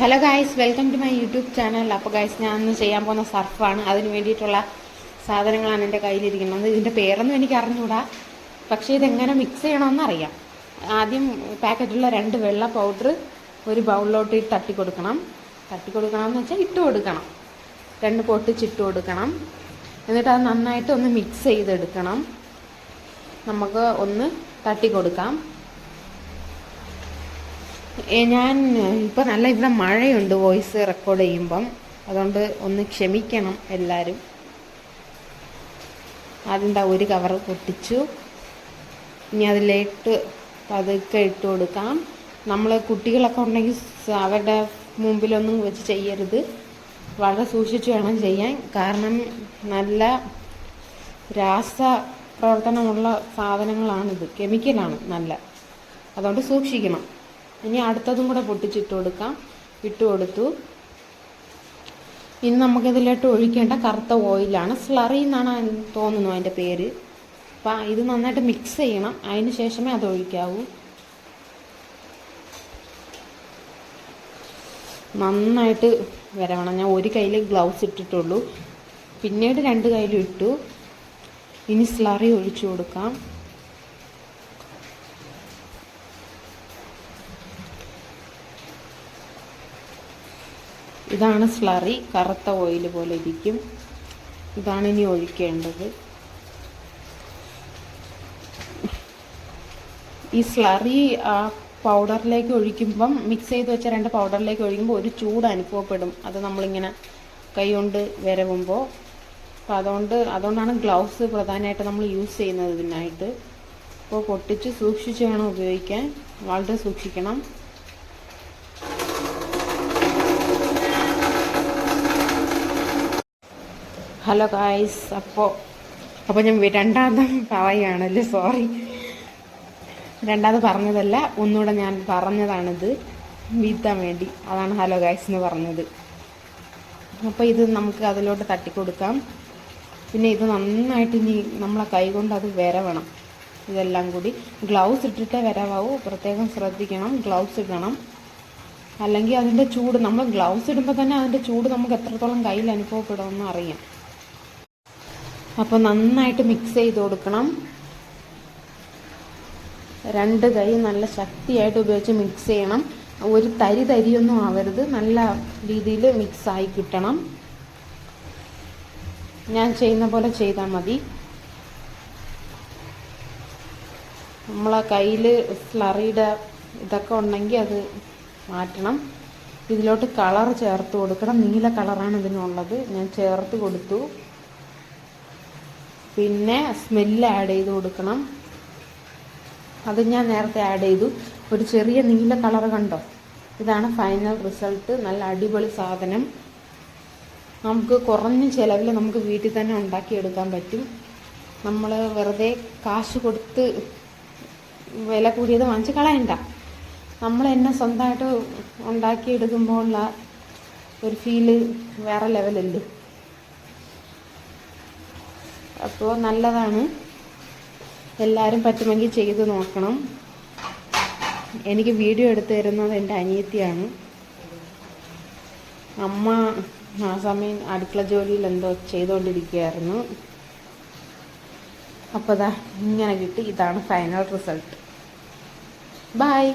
Hello guys, welcome to my YouTube channel. അപ്പോൾ guys, ഞാൻ ഇന്ന് ചെയ്യാൻ പോകുന്ന സർഫാണ്. അതിന് വേണ്ടിയിട്ടുള്ള സാധനങ്ങളാണ് എൻ്റെ കയ്യിലിരിക്കുന്നത്. ഇതിൻ്റെ പേരൊന്നും എനിക്ക് അറിഞ്ഞുകൂടാ, പക്ഷേ ഇതെങ്ങനെ മിക്സ് ചെയ്യണമെന്ന് അറിയാം. ആദ്യം പാക്കറ്റിലുള്ള 2 വെള്ള പൗഡർ ഒരു ബൗളിലോട്ട് തട്ടി കൊടുക്കണം എന്ന് വെച്ചാൽ ഇട്ട് കൊടുക്കണം. 2 പൊട്ടിച്ചിട്ട് കൊടുക്കണം. എന്നിട്ട് അത് നന്നായിട്ട് ഒന്ന് മിക്സ് ചെയ്തെടുക്കണം. നമുക്ക് ഒന്ന് തട്ടി കൊടുക്കാം. ഞാൻ ഇപ്പോൾ നല്ല ഇവിടെ മഴയുണ്ട് വോയിസ് റെക്കോർഡ് ചെയ്യുമ്പം, അതുകൊണ്ട് ഒന്ന് ക്ഷമിക്കണം എല്ലാവരും. അതിൻ്റെ ഒരു കവർ പൊട്ടിച്ചു. ഇനി അതിലേക്ക് പതുക്കെ ഇട്ട് കൊടുക്കാം. നമ്മൾ കുട്ടികളൊക്കെ ഉണ്ടെങ്കിൽ അവരുടെ മുമ്പിലൊന്നും വെച്ച് ചെയ്യരുത്. വളരെ സൂക്ഷിച്ച് വേണം ചെയ്യാൻ. കാരണം നല്ല രാസപ്രവർത്തനമുള്ള സാധനങ്ങളാണിത്, കെമിക്കലാണ് നല്ല. അതുകൊണ്ട് സൂക്ഷിക്കണം. ഇനി അടുത്തതും കൂടെ പൊട്ടിച്ചിട്ട് കൊടുക്കാം. ഇട്ട് കൊടുത്തു. ഇനി നമുക്കിതിലോട്ട് ഒഴിക്കേണ്ട കറുത്ത ഓയിലാണ്. സ്ലറി എന്നാണ് തോന്നുന്നു അതിൻ്റെ പേര്. അപ്പം ഇത് നന്നായിട്ട് മിക്സ് ചെയ്യണം. അതിന് ശേഷമേ അത് ഒഴിക്കാവൂ. നന്നായിട്ട് വരവണം. ഞാൻ ഒരു കയ്യിൽ ഗ്ലൗസ് ഇട്ടിട്ടുള്ളൂ, പിന്നീട് 2 കയ്യിലും ഇട്ടു. ഇനി സ്ലറി ഒഴിച്ചു കൊടുക്കാം. ഇതാണ് സ്ലറി, കറുത്ത ഓയിൽ പോലെ ഇരിക്കും. ഇതാണ് ഇനി ഒഴിക്കേണ്ടത്. ഈ സ്ലറി പൗഡറിലേക്ക് ഒഴിക്കുമ്പം, മിക്സ് ചെയ്ത് വെച്ച 2 പൗഡറിലേക്ക് ഒഴിക്കുമ്പോൾ ഒരു ചൂട് അനുഭവപ്പെടും. അത് നമ്മളിങ്ങനെ കൈ കൊണ്ട് വരവുമ്പോൾ. അപ്പോൾ അതുകൊണ്ടാണ് ഗ്ലൗസ് പ്രധാനമായിട്ട് നമ്മൾ യൂസ് ചെയ്യുന്നത് ഇതിനായിട്ട്. അപ്പോൾ പൊട്ടിച്ച് സൂക്ഷിച്ച് വേണം ഉപയോഗിക്കാൻ. വളരെ സൂക്ഷിക്കണം. ഹലോ ഗായ്സ്, അപ്പോൾ ഞാൻ രണ്ടാമതും പറയുകയാണല്ലോ, സോറി. രണ്ടാമത് പറഞ്ഞതല്ല, ഒന്നുകൂടെ ഞാൻ പറഞ്ഞതാണിത് വീഴ്ത്താൻ വേണ്ടി. അതാണ് ഹലോ ഗായ്സ് എന്ന് പറഞ്ഞത്. അപ്പോൾ ഇത് നമുക്ക് അതിലോട്ട് തട്ടിക്കൊടുക്കാം. പിന്നെ ഇത് നന്നായിട്ട് ഇനി നമ്മളെ കൈ കൊണ്ട് അത് വരവണം. ഇതെല്ലാം കൂടി ഗ്ലൗസ് ഇട്ടിട്ടേ വരവാവൂ. പ്രത്യേകം ശ്രദ്ധിക്കണം, ഗ്ലൗസ് ഇടണം. അല്ലെങ്കിൽ അതിൻ്റെ ചൂട്, നമ്മൾ ഗ്ലൗസ് ഇടുമ്പോൾ തന്നെ അതിൻ്റെ ചൂട് നമുക്ക് എത്രത്തോളം കയ്യിൽ അനുഭവപ്പെടുമെന്ന് അറിയാം. അപ്പോൾ നന്നായിട്ട് മിക്സ് ചെയ്ത് കൊടുക്കണം. 2 കൈ നല്ല ശക്തിയായിട്ട് ഉപയോഗിച്ച് മിക്സ് ചെയ്യണം. ഒരു തരിയൊന്നും ആവരുത്. നല്ല രീതിയിൽ മിക്സായി കിട്ടണം. ഞാൻ ചെയ്യുന്ന പോലെ ചെയ്താൽ മതി. നമ്മളെ കയ്യിൽ സ്ലറിയുടെ ഇതൊക്കെ ഉണ്ടെങ്കിൽ അത് മാറ്റണം. ഇതിലോട്ട് കളർ ചേർത്ത് കൊടുക്കണം. നീല കളറാണ് ഇതിനുള്ളത്. ഞാൻ ചേർത്ത് കൊടുത്തു. പിന്നെ സ്മെല്ല് ആഡ് ചെയ്ത് കൊടുക്കണം. അത് ഞാൻ നേരത്തെ ആഡ് ചെയ്തു. ഒരു ചെറിയ നീല കളർ കണ്ടോ? ഇതാണ് ഫൈനൽ റിസൾട്ട്. നല്ല അടിപൊളി സാധനം. നമുക്ക് കുറഞ്ഞ ചിലവിൽ നമുക്ക് വീട്ടിൽ തന്നെ ഉണ്ടാക്കിയെടുക്കാൻ പറ്റും. നമ്മൾ വെറുതെ കാശ് കൊടുത്ത് വില കൂടിയത് വാങ്ങിച്ച് കളയണ്ട. നമ്മൾ തന്നെ സ്വന്തമായിട്ട് ഉണ്ടാക്കിയെടുക്കുമ്പോഴുള്ള ഒരു ഫീല് വേറെ ലെവലല്ലേ. അപ്പോൾ നല്ലതാണ്. എല്ലാവരും പറ്റുമെങ്കിൽ ചെയ്ത് നോക്കണം. എനിക്ക് വീഡിയോ എടുത്തു തരുന്നത് എൻ്റെ അനിയത്തിയാണ്. അമ്മ ആ സമയം അടുക്കള ജോലിയിൽ എന്തോ ചെയ്തുകൊണ്ടിരിക്കുകയായിരുന്നു. അപ്പോൾ ഇങ്ങനെ കിട്ടി. ഇതാണ് ഫൈനൽ റിസൾട്ട്. ബൈ.